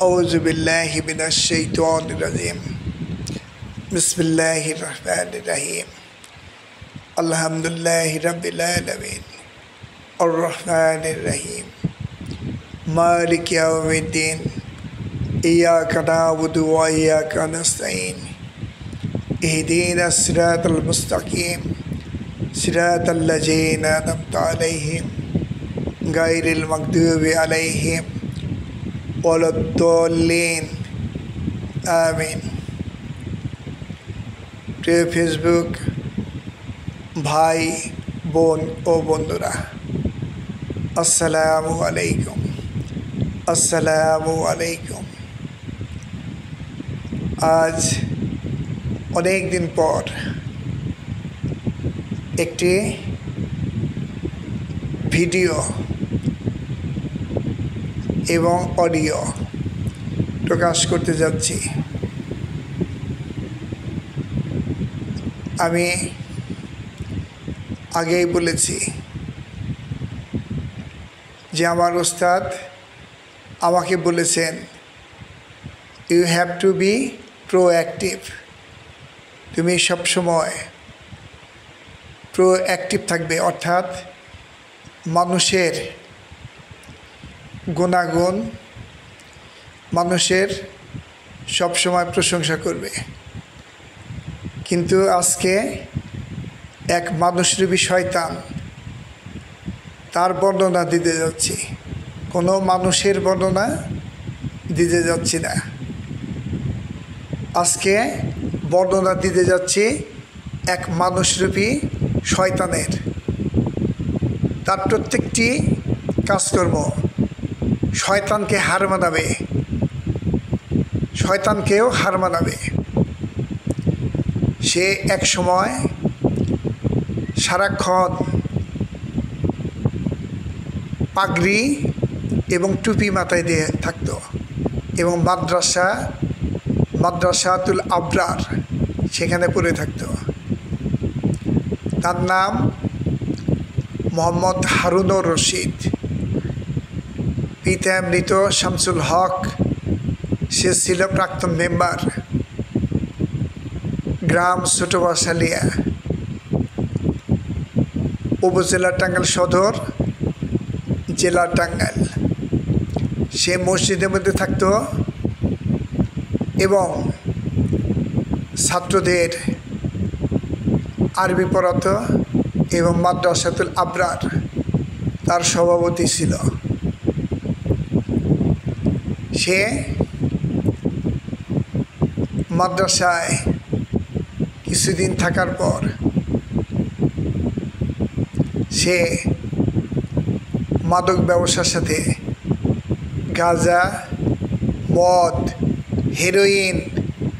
औज़ु बिल्लाहि मिनश शैतानिर रजीम बिस्मिल्लाहिर रहमानिर रहीम अल्हम्दुलिल्लाहि रब्बिल आलमीन अर्रहमानिर रहीम मालिकि यौमिद्दीन इय्याका नअबुदु व इय्याका नस्तईन इहदिनस सिरातल मुस्तकीम सिरातल लज़ीना अनअमता अलैहिम गायरिल मग़दूबि अलैहिम वलद्दल्लीन आमीन। প্রিয় ফেসবুক ভাই বোন ও বন্ধুরা, আসসালামু আলাইকুম। আসসালামু আলাইকুম। আজ অনেক দিন পর একটি ভিডিও এবং অডিও প্রকাশ করতে যাচ্ছি। আমি আগেই বলেছি যে আমার ওস্তাদ আমাকে বলেছেন, you have to be proactive. তুমি সবসময় প্রোঅ্যাক্টিভ থাকবে, অর্থাৎ মানুষের গুণাগুণ, মানুষের সবসময় প্রশংসা করবে। কিন্তু আজকে এক মানুষরূপী শয়তান, তার বর্ণনা দিতে যাচ্ছি। কোনো মানুষের বর্ণনা দিতে যাচ্ছি না, আজকে বর্ণনা দিতে যাচ্ছি এক মানুষরূপী শয়তানের। তার প্রত্যেকটি কাজকর্ম শয়তানকে হার মানাবে, শয়তানকেও হার মানাবে। সে এক সময় সারাক্ষণ পাগড়ি এবং টুপি মাথায় দিয়ে থাকত এবং মাদ্রাসাতুল আবরার সেখানে পড়ে থাকত। তার নাম মোহাম্মদ হারুনুর রশিদ। পিতা মৃত শামসুল হক, সে ছিল প্রাক্তন মেম্বার, গ্রাম ছোট বাসালিয়া, উপজেলা টাঙ্গাইল সদর, জেলা টাঙ্গাইল। সে মসজিদের মধ্যে থাকত এবং ছাত্রদের আরবি পড়াতো এবং মাদ্রাসাতুল আবরার তার সভাপতি ছিল। সে মাদ্রাসায় কিছুদিন থাকার পর সে মাদক ব্যবসার সাথে গাঁজা, মদ, হেরোইন,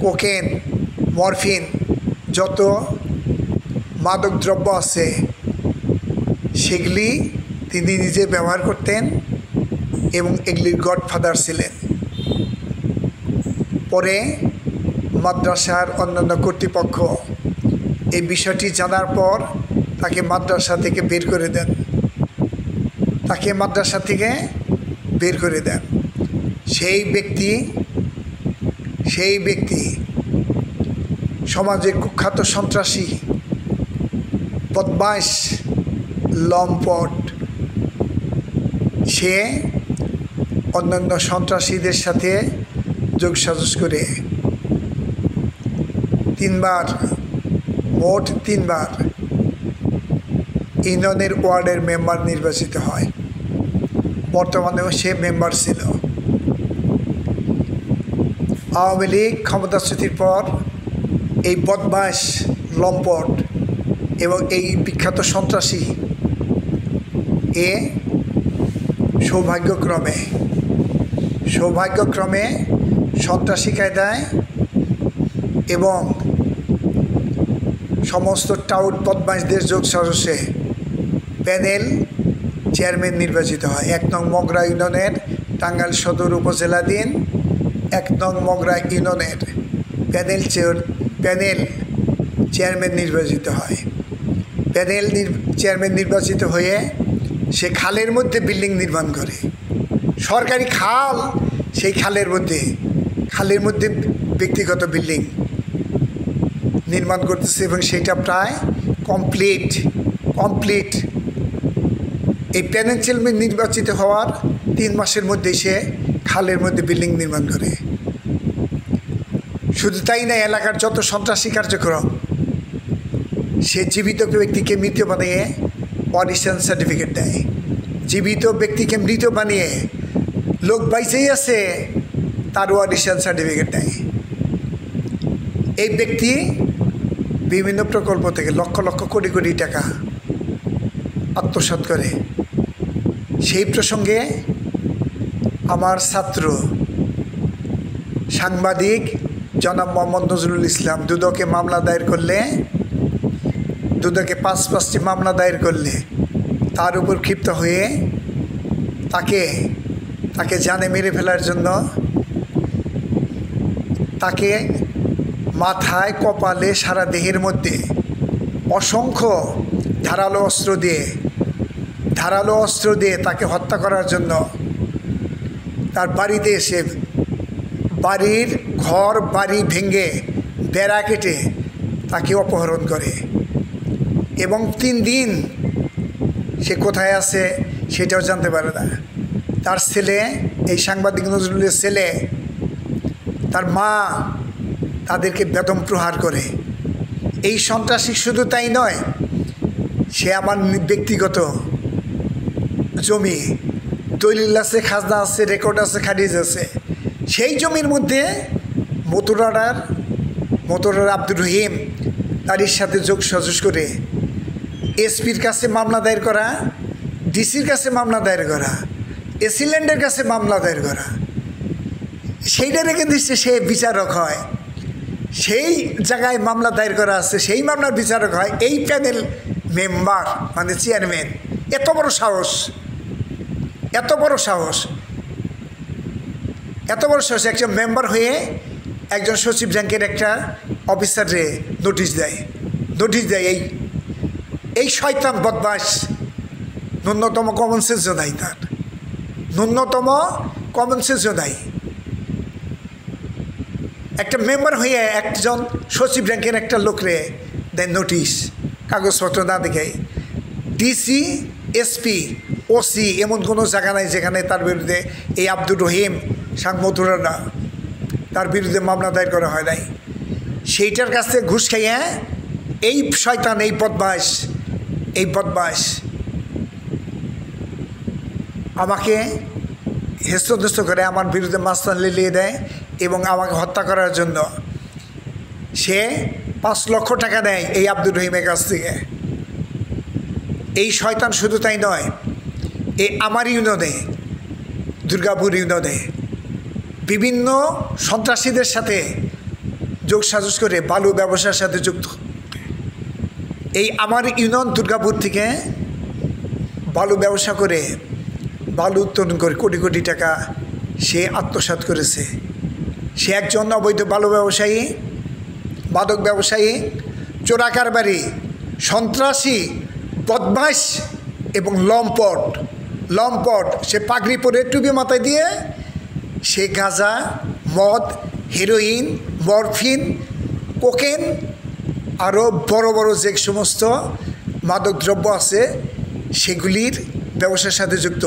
কোকেন, মরফিন, যত মাদক দ্রব্য আছে সেগুলি তিনি নিজে ব্যবহার করতেন এবং এগুলির গডফাদার ছিলেন। পরে মাদ্রাসার অন্যান্য কর্তৃপক্ষ এই বিষয়টি জানার পর তাকে মাদ্রাসা থেকে বের করে দেন। সেই ব্যক্তি সমাজের কুখ্যাত সন্ত্রাসী, বদমাইশ, লম্পট। সে অন্যান্য সন্ত্রাসীদের সাথে যোগসাজশ করে মোট তিনবার ইউনিয়নের ওয়ার্ডের মেম্বার নির্বাচিত হয়। বর্তমানেও সে মেম্বার ছিল। আওয়ামী লীগ ক্ষমতাচ্যুতির পর এই বদমাইশ, লম্পট এবং এই বিখ্যাত সন্ত্রাসী সৌভাগ্যক্রমে সন্ত্রাসী কায়দায় এবং সমস্ত টাউট বদমাইশদের যোগসাজশে প্যানেল চেয়ারম্যান নির্বাচিত হয়। ১ নং মগরা ইউনিয়নের টাঙ্গাইল সদর উপজেলাধীন ১ নং মগরা ইউনিয়নের প্যানেল চেয়ারম্যান নির্বাচিত হয়। চেয়ারম্যান নির্বাচিত হয়ে সে খালের মধ্যে বিল্ডিং নির্মাণ করে। সরকারি খাল, সেই খালের মধ্যে ব্যক্তিগত বিল্ডিং নির্মাণ করতেছে এবং সেটা প্রায় কমপ্লিট। এই প্যানেল চেয়ারম্যান নির্বাচিত হওয়ার 3 মাসের মধ্যেই সে খালের মধ্যে বিল্ডিং নির্মাণ করে। শুধু তাই না, এলাকার যত সন্ত্রাসী কার্যক্রম, সে জীবিত ব্যক্তিকে মৃত বানিয়ে অডিশন সার্টিফিকেট দেয়। জীবিত ব্যক্তিকে মৃত বানিয়ে লোক বাইচেই আছে, তারও অডিশন সার্টিফিকেট দেয়। এই ব্যক্তি বিভিন্ন প্রকল্প থেকে লক্ষ লক্ষ কোটি কোটি টাকা আত্মসাৎ করে। সেই প্রসঙ্গে আমার ছাত্র সাংবাদিক জনাব মোহাম্মদ নজরুল ইসলাম দুদকে মামলা দায়ের করলে, দুদকে 5টি মামলা দায়ের করলে তার উপর ক্ষিপ্ত হয়ে তাকে জানে মেরে ফেলার জন্য তাকে মাথায়, কপালে, সারা দেহের মধ্যে অসংখ্য ধারালো অস্ত্র দিয়ে তাকে হত্যা করার জন্য তার বাড়িতে এসে বাড়ি ভেঙে বেড়া কেটে তাকে অপহরণ করে এবং 3 দিন সে কোথায় আছে সেটাও জানতে পারে না। তার ছেলে, এই সাংবাদিক নজরুলের ছেলে, তার মা তাদেরকে বেদম প্রহার করে। এই সন্ত্রাসী শুধু তাই নয়, সে আমার ব্যক্তিগত জমি, দলিল আছে, খাজনা আছে, রেকর্ড আছে, খারিজ আছে। সেই জমির মধ্যে মতুরার আব্দুর রহিম তার সাথে যোগসাজশ করে এসপির কাছে মামলা দায়ের করা, ডিসির কাছে মামলা দায়ের করা, এসিল্যান্ডের কাছে মামলা দায়ের করা, সেইটা রেখে দিচ্ছে সে বিচারক হয়। সেই জায়গায় মামলা দায়ের করা আছে, সেই মামলার বিচারক হয় এই প্যানেল মেম্বার, মানে চেয়ারম্যান। এত বড় সাহস একজন মেম্বার হয়ে একজন সচিব র্যাঙ্কের একটা অফিসারে নোটিশ দেয়। এই শয়তান বদমাশ ন্যূনতম কমন সেন্সও নাই, তার ন্যূনতম কমন সেন্সও নাই। একটা মেম্বার হয়ে একজন সচিব র্যাঙ্কের একটা লোকরে দেয় নোটিশ, কাগজপত্র না দেখে। ডিসি, এসপি, ওসি এমন কোনো জায়গা নাই যেখানে তার বিরুদ্ধে, এই আব্দুর রহিম মথুরারা, তার বিরুদ্ধে মামলা দায়ের করা হয় নাই। সেইটার কাছ থেকে ঘুষ খাইয়ে এই শয়তান, এই বদমাশ আমাকে হেস্তনেস্ত করে, আমার বিরুদ্ধে মাস্তান লিলিয়ে দেয় এবং আমাকে হত্যা করার জন্য সে 5 লক্ষ টাকা নেয় এই আব্দুর রহিমের কাছ থেকে। এই শয়তান শুধু তাই নয়, আমার ইউনিয়নে, দুর্গাপুর ইউনিয়নে বিভিন্ন সন্ত্রাসীদের সাথে যোগসাজশ করে বালু ব্যবসার সাথে যুক্ত। এই আমার ইউনিয়ন দুর্গাপুর থেকে বালু ব্যবসা করে, বালু উত্তোলন করে কোটি কোটি টাকা সে আত্মসাৎ করেছে। সে একজন অবৈধ বালু ব্যবসায়ী, মাদক ব্যবসায়ী, চোরা কারবারি, সন্ত্রাসী, বদমাশ এবং লম্পট। সে পাগড়ি পরে, টুপি মাথায় দিয়ে সে গাঁজা, মদ, হেরোইন, মরফিন, কোকেন আরও বড় বড় যে সমস্ত মাদক দ্রব্য আছে সেগুলির ব্যবসার সাথে যুক্ত।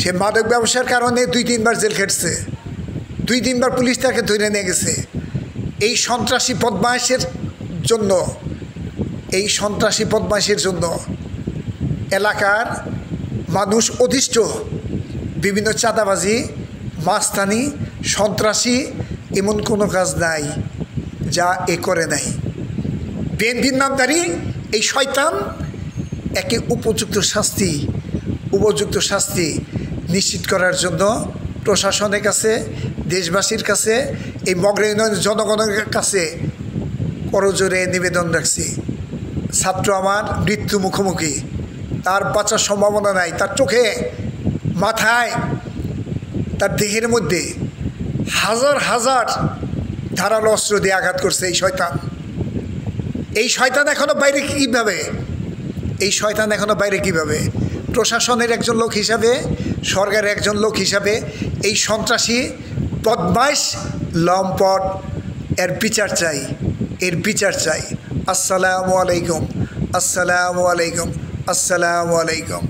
সে মাদক ব্যবসার কারণে 2-3 বার জেল খেটছে, 2-3 বার পুলিশ তাকে ধরে নিয়ে গেছে। এই সন্ত্রাসী বদমাশের জন্য এলাকার মানুষ অতিষ্ঠ। বিভিন্ন চাঁদাবাজি, মাস্তানি, সন্ত্রাসী এমন কোনো কাজ নাই যা এ করে নাই। বিএনপির নামধারী এই শয়তান একে উপযুক্ত শাস্তি নিশ্চিত করার জন্য প্রশাসনের কাছে, দেশবাসীর কাছে, এই মগরা ইউনিয়নের জনগণের কাছে করজোরে নিবেদন রাখছি। ছাত্র আমার মৃত্যু মুখোমুখি, তার বাঁচার সম্ভাবনা নাই। তার চোখে, মাথায়, তার দেহের মধ্যে হাজার ধারালো অস্ত্র দিয়ে আঘাত করছে এই শয়তান এখনো বাইরে কিভাবে প্রশাসনের একজন লোক হিসাবে, সরকারের একজন লোক হিসাবে এই সন্ত্রাসী বদমাইশ লম্পট এর বিচার চাই, এর বিচার চাই। আসসালামু আলাইকুম, আসসালামু আলাইকুম, আসসালামু আলাইকুম।